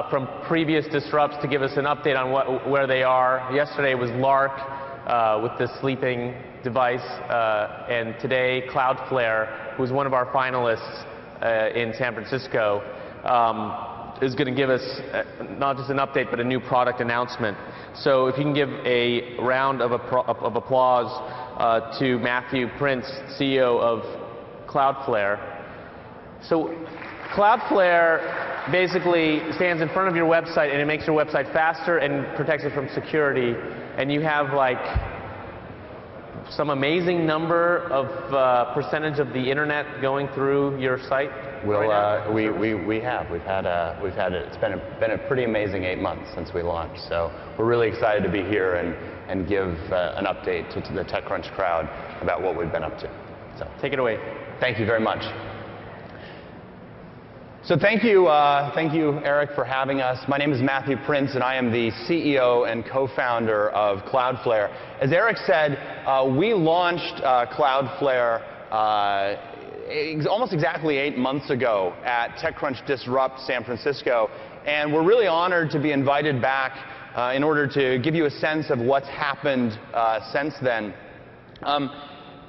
from previous disrupts to give us an update on where they are. Yesterday was Lark with the sleeping device, and today Cloudflare, who's one of our finalists in San Francisco, is going to give us not just an update, but a new product announcement. So if you can give a round of applause to Matthew Prince, CEO of Cloudflare. So Cloudflare basically stands in front of your website, and it makes your website faster and protects it from security. And you have like some amazing number of percentage of the internet going through your site. We'll, right now? we have. It's been a pretty amazing 8 months since we launched. So we're really excited to be here and give an update to the TechCrunch crowd about what we've been up to. So take it away. Thank you very much. So thank you, Eric, for having us. My name is Matthew Prince, and I am the CEO and co-founder of Cloudflare. As Eric said, we launched Cloudflare almost exactly 8 months ago at TechCrunch Disrupt San Francisco, and we're really honored to be invited back in order to give you a sense of what's happened since then.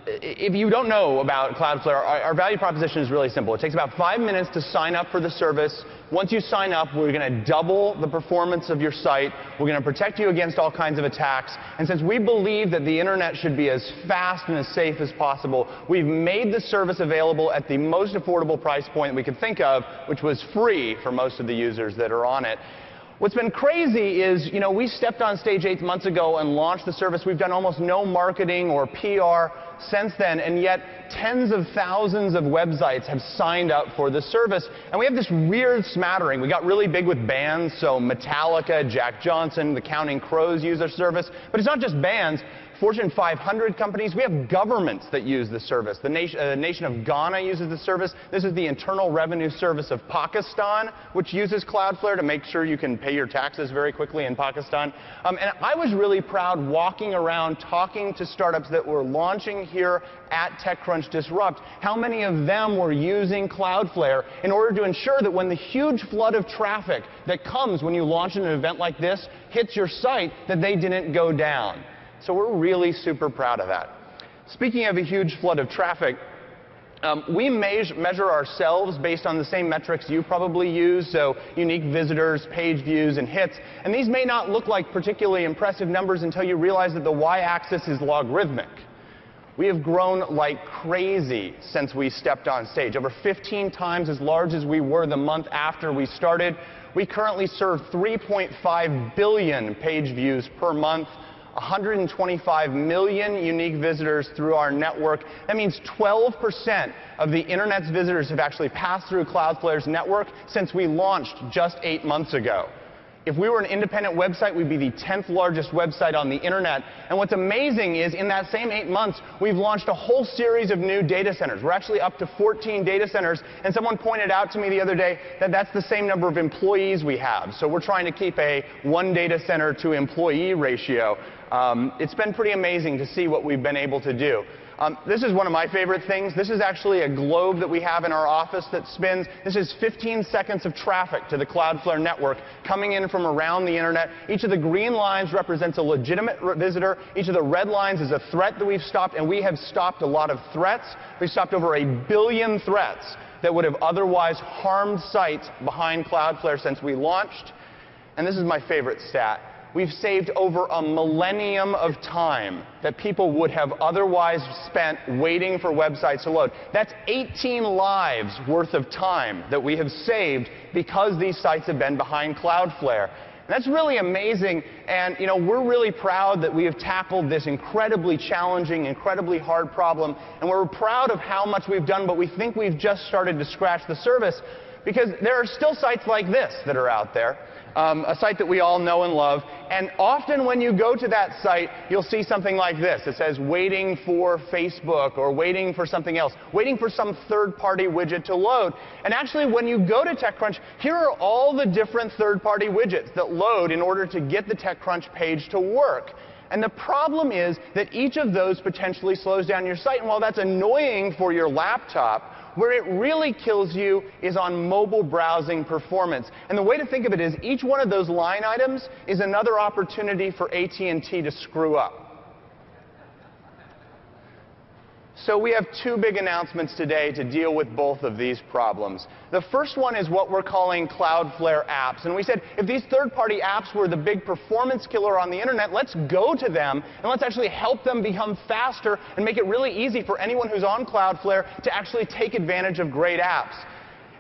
If you don't know about Cloudflare, our value proposition is really simple. It takes about 5 minutes to sign up for the service. Once you sign up, we're going to double the performance of your site. We're going to protect you against all kinds of attacks. And since we believe that the internet should be as fast and as safe as possible, we've made the service available at the most affordable price point we could think of, which was free for most of the users that are on it. What's been crazy is, we stepped on stage 8 months ago and launched the service. We've done almost no marketing or PR since then, and yet tens of thousands of websites have signed up for the service. And we have this weird smattering. We got really big with bands, so Metallica, Jack Johnson, the Counting Crows use our service. But it's not just bands. Fortune 500 companies, we have governments that use the service. The nation of Ghana uses the service. This is the Internal Revenue Service of Pakistan, which uses Cloudflare to make sure you can pay your taxes very quickly in Pakistan. And I was really proud walking around talking to startups that were launching here at TechCrunch Disrupt, how many of them were using Cloudflare in order to ensure that when the huge flood of traffic that comes when you launch an event like this hits your site, that they didn't go down. So we're really super proud of that. Speaking of a huge flood of traffic, we measure ourselves based on the same metrics you probably use, so unique visitors, page views, and hits. And these may not look like particularly impressive numbers until you realize that the y-axis is logarithmic. We have grown like crazy since we stepped on stage, over 15 times as large as we were the month after we started. We currently serve 3.5 billion page views per month. 125 million unique visitors through our network. That means 12% of the internet's visitors have actually passed through Cloudflare's network since we launched just 8 months ago. If we were an independent website, we'd be the 10th largest website on the internet. And what's amazing is in that same 8 months, we've launched a whole series of new data centers. We're actually up to 14 data centers. And someone pointed out to me the other day that that's the same number of employees we have. So we're trying to keep a 1 data center to employee ratio. It's been pretty amazing to see what we've been able to do. This is one of my favorite things. This is actually a globe that we have in our office that spins. This is 15 seconds of traffic to the Cloudflare network coming in from around the internet. Each of the green lines represents a legitimate visitor. Each of the red lines is a threat that we've stopped, and we have stopped a lot of threats. We've stopped over 1 billion threats that would have otherwise harmed sites behind Cloudflare since we launched. And this is my favorite stat. We've saved over 1 millennium of time that people would have otherwise spent waiting for websites to load. That's 18 lives worth of time that we have saved because these sites have been behind Cloudflare. And that's really amazing, and we're really proud that we have tackled this incredibly challenging, incredibly hard problem, and we're proud of how much we've done, but we think we've just started to scratch the surface, because there are still sites like this that are out there. A site that we all know and love. And often when you go to that site, you'll see something like this. It says, waiting for Facebook, or waiting for something else, waiting for some third-party widget to load. And actually, when you go to TechCrunch, here are all the different third-party widgets that load in order to get the TechCrunch page to work. And the problem is that each of those potentially slows down your site. And while that's annoying for your laptop, Where it really kills you is on mobile browsing performance. And the way to think of it is each one of those line items is another opportunity for AT&T to screw up. So we have two big announcements today to deal with both of these problems. The first one is what we're calling Cloudflare apps. And we said, if these third-party apps were the big performance killer on the internet, let's go to them and let's actually help them become faster and make it really easy for anyone who's on Cloudflare to actually take advantage of great apps.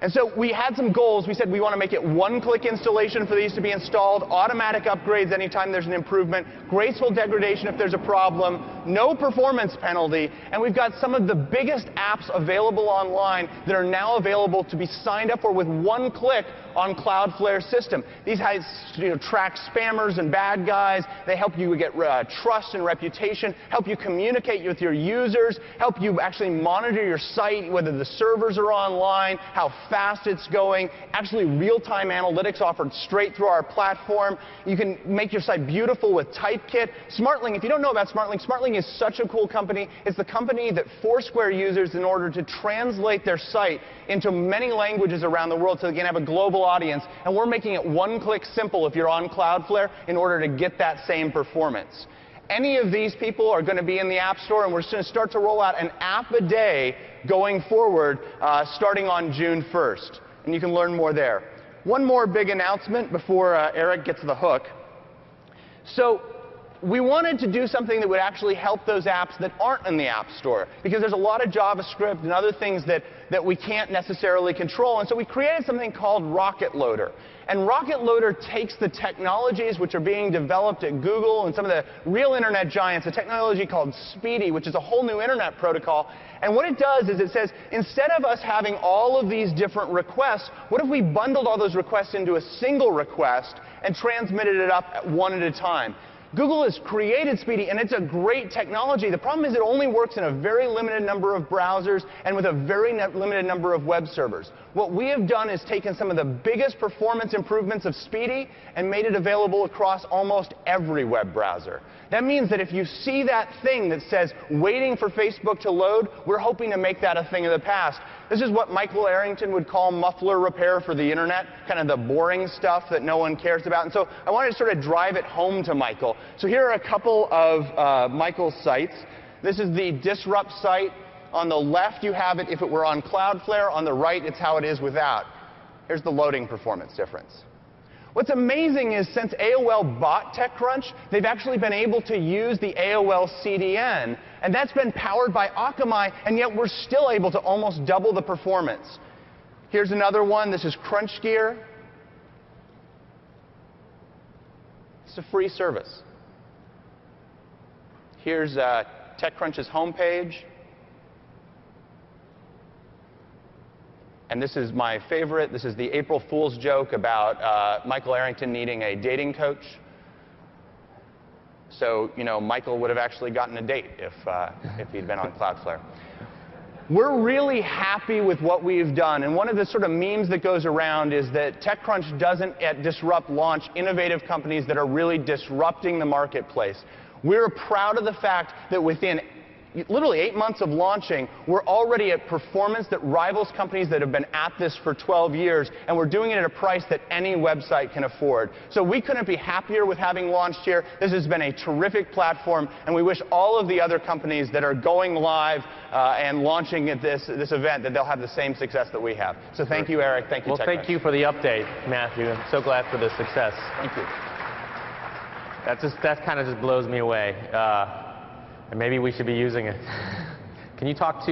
And so we had some goals. We said we want to make it one-click installation for these to be installed, automatic upgrades anytime there's an improvement, graceful degradation if there's a problem, no performance penalty, and we've got some of the biggest apps available online that are now available to be signed up for with one click on Cloudflare's system. These guys track spammers and bad guys. They help you get trust and reputation, help you communicate with your users, help you actually monitor your site, whether the servers are online, how fast it's going, actually real-time analytics offered straight through our platform. You can make your site beautiful with Typekit. SmartLink, if you don't know about SmartLink, SmartLink is such a cool company. It's the company that Foursquare uses in order to translate their site into many languages around the world so they can have a global audience. And we're making it one-click simple if you're on Cloudflare in order to get that same performance. Any of these people are going to be in the App Store, and we're going to start to roll out an app a day going forward, starting on June 1st. And you can learn more there. One more big announcement before Eric gets the hook. So we wanted to do something that would actually help those apps that aren't in the App Store, because there's a lot of JavaScript and other things that we can't necessarily control. And so we created something called Rocket Loader. And Rocket Loader takes the technologies which are being developed at Google and some of the real internet giants, a technology called Speedy, which is a whole new internet protocol. And what it does is it says, instead of us having all of these different requests, what if we bundled all those requests into a single request and transmitted it up one at a time? Google has created Speedy, and it's a great technology. The problem is it only works in a very limited number of browsers and with a very limited number of web servers. What we have done is taken some of the biggest performance improvements of Speedy and made it available across almost every web browser. That means that if you see that thing that says waiting for Facebook to load, we're hoping to make that a thing of the past. This is what Michael Arrington would call muffler repair for the internet, kind of the boring stuff that no one cares about. And so I wanted to sort of drive it home to Michael. So here are a couple of Michael's sites. This is the Disrupt site. On the left, you have it if it were on Cloudflare. On the right, it's how it is without. Here's the loading performance difference. What's amazing is since AOL bought TechCrunch, they've actually been able to use the AOL CDN, and that's been powered by Akamai, and yet we're still able to almost double the performance. Here's another one. This is CrunchGear. It's a free service. Here's TechCrunch's homepage. And this is my favorite. This is the April Fool's joke about Michael Arrington needing a dating coach. So, Michael would have actually gotten a date if he'd been on Cloudflare. We're really happy with what we've done. And one of the sort of memes that goes around is that TechCrunch doesn't at Disrupt launch innovative companies that are really disrupting the marketplace. We're proud of the fact that within literally 8 months of launching, we're already at performance that rivals companies that have been at this for 12 years, and we're doing it at a price that any website can afford. So we couldn't be happier with having launched here. This has been a terrific platform, and we wish all of the other companies that are going live and launching at this event that they'll have the same success that we have. So thank you, Eric. Thank you, TechCrunch. Well, thank you for the update, Matthew. I'm so glad for the success. Thank you. That kind of just blows me away. And maybe we should be using it. Can you talk to